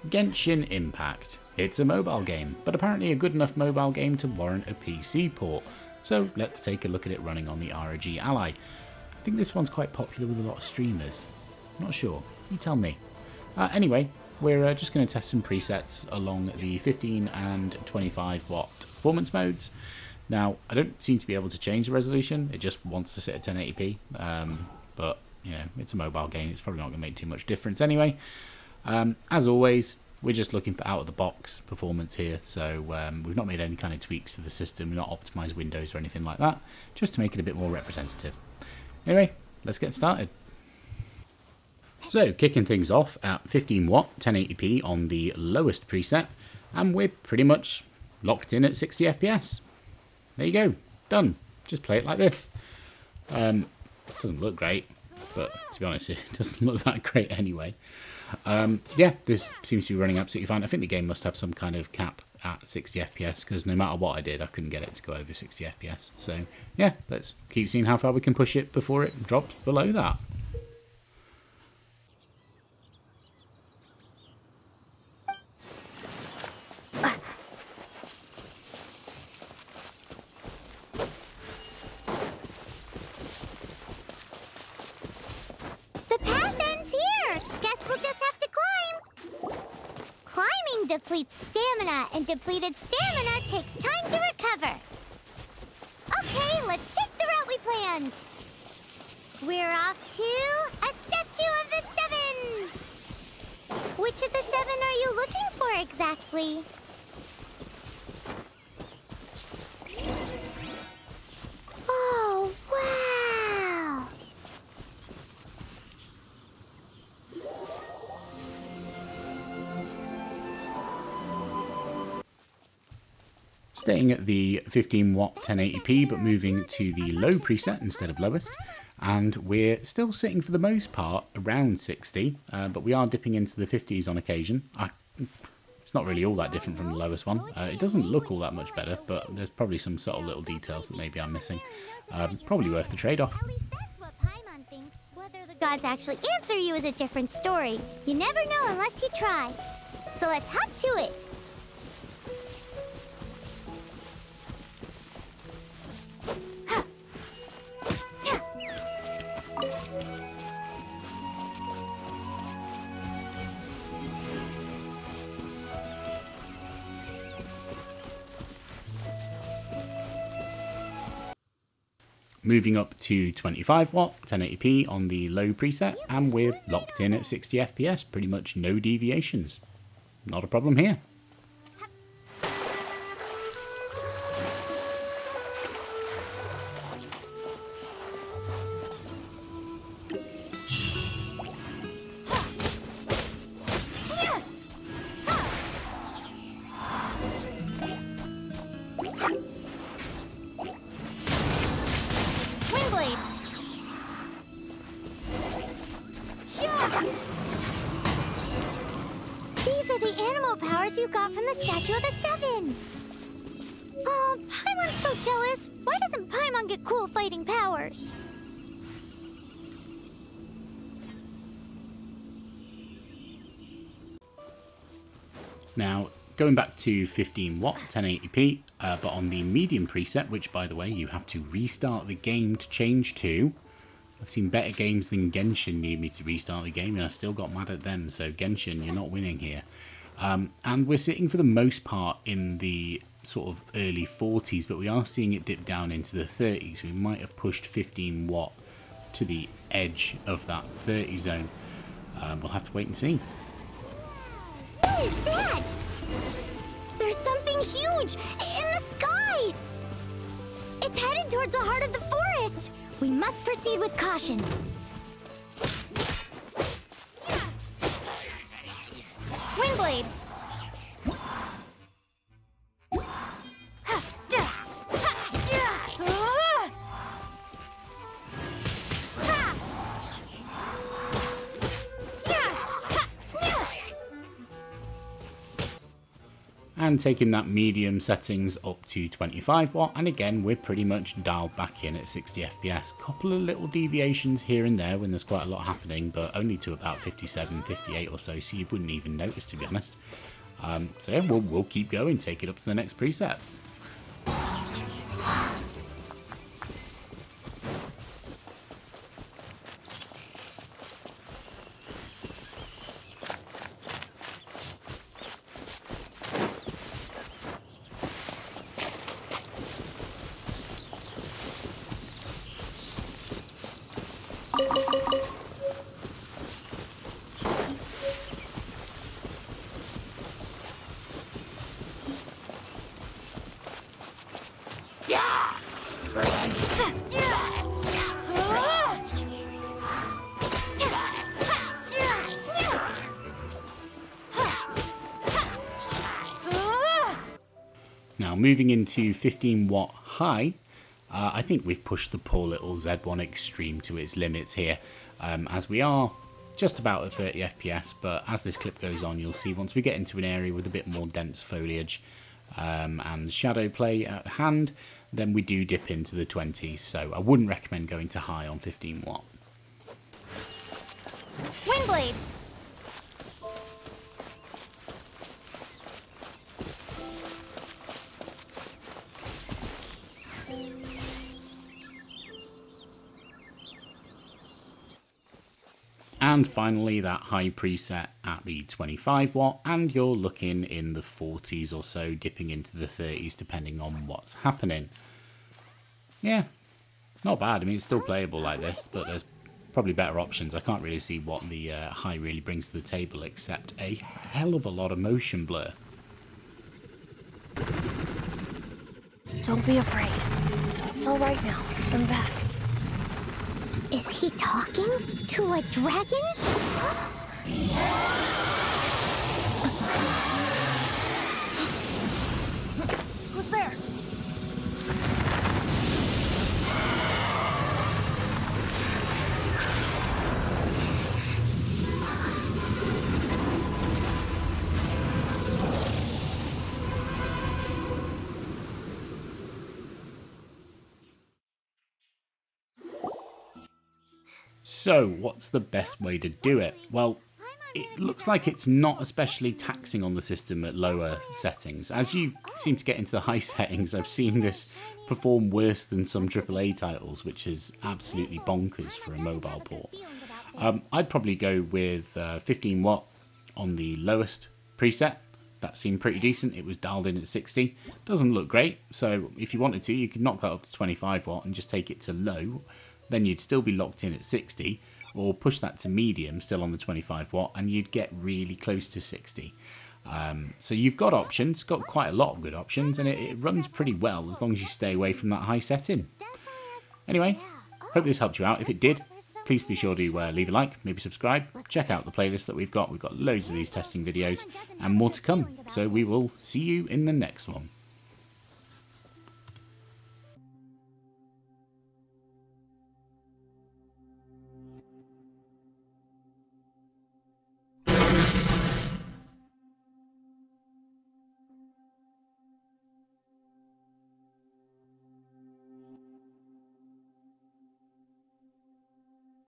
Genshin Impact. It's a mobile game, but apparently a good enough mobile game to warrant a PC port. So let's take a look at it running on the ROG Ally. I think this one's quite popular with a lot of streamers. Not sure, you tell me. Anyway, we're just going to test some presets along the 15 and 25 watt performance modes. Now, I don't seem to be able to change the resolution, it just wants to sit at 1080p, but you know, it's a mobile game, it's probably not going to make too much difference anyway. As always, we're just looking for out-of-the-box performance here, so we've not made any kind of tweaks to the system, we've not optimized Windows or anything like that, just to make it a bit more representative. Anyway, let's get started. So, kicking things off at 15 watt, 1080p on the lowest preset, and we're pretty much locked in at 60 FPS. There you go, done. Just play it like this. Doesn't look great, but to be honest, it doesn't look that great anyway. Yeah, this seems to be running absolutely fine. I think the game must have some kind of cap at 60 FPS, because no matter what I did, I couldn't get it to go over 60 FPS. So yeah, let's keep seeing how far we can push it before it drops below that. Depletes stamina, and depleted stamina takes time to recover. Okay, let's take the route we planned. We're off to a statue of the seven. Which of the seven are you looking for exactly? Oh, wow! Staying at the 15 watt 1080p but moving to the low preset instead of lowest, and we're still sitting for the most part around 60, but we are dipping into the 50s on occasion. It's not really all that different from the lowest one. It doesn't look all that much better, but there's probably some subtle little details that maybe I'm missing. Probably worth the trade-off. At least that's what Paimon thinks. Whether the gods actually answer you is a different story. You never know unless you try. So let's hop to it. Moving up to 25 watt 1080p on the low preset, and we're locked in at 60 FPS, pretty much no deviations. Not a problem here. These are the animal powers you got from the Statue of the Seven. Oh, Paimon's so jealous. Why doesn't Paimon get cool fighting powers? Now, going back to 15 watt 1080p, but on the medium preset, which by the way, you have to restart the game to change to. I've seen better games than Genshin need me to restart the game, and I still got mad at them, so Genshin, you're not winning here. And we're sitting for the most part in the sort of early 40s, but we are seeing it dip down into the 30s. We might have pushed 15 watt to the edge of that 30 zone. We'll have to wait and see. What is that? There's something huge in the sky! It's headed towards the heart of the forest! We must proceed with caution. Windblade! and taking that medium settings up to 25 watt, and again we're pretty much dialed back in at 60 FPS. Couple of little deviations here and there when there's quite a lot happening, but only to about 57, 58 or so, so you wouldn't even notice, to be honest. So yeah, we'll keep going, take it up to the next preset. Now moving into 15 watt high, I think we've pushed the poor little Z1 Extreme to its limits here, as we are just about at 30 FPS, but as this clip goes on you'll see once we get into an area with a bit more dense foliage and shadow play at hand, then we do dip into the 20s, so I wouldn't recommend going to high on 15 watt. Windblade! And finally that high preset at the 25 watt, and you're looking in the 40s or so, dipping into the 30s depending on what's happening. Yeah, not bad. I mean, it's still playable like this, but there's probably better options. I can't really see what the high really brings to the table except a hell of a lot of motion blur. Don't be afraid. It's all right now. I'm back. Is he talking to a dragon? Who's there? So what's the best way to do it? Well, it looks like it's not especially taxing on the system at lower settings. As you seem to get into the high settings, I've seen this perform worse than some AAA titles, which is absolutely bonkers for a mobile port. I'd probably go with 15 watt on the lowest preset. That seemed pretty decent. It was dialed in at 60. Doesn't look great, so if you wanted to, you could knock that up to 25 watt and just take it to low. Then you'd still be locked in at 60, or push that to medium, still on the 25 watt, and you'd get really close to 60. So you've got options, got quite a lot of good options, and it runs pretty well as long as you stay away from that high setting. Anyway, hope this helped you out. If it did, please be sure to leave a like, maybe subscribe, check out the playlist that we've got. We've got loads of these testing videos and more to come. So we will see you in the next one.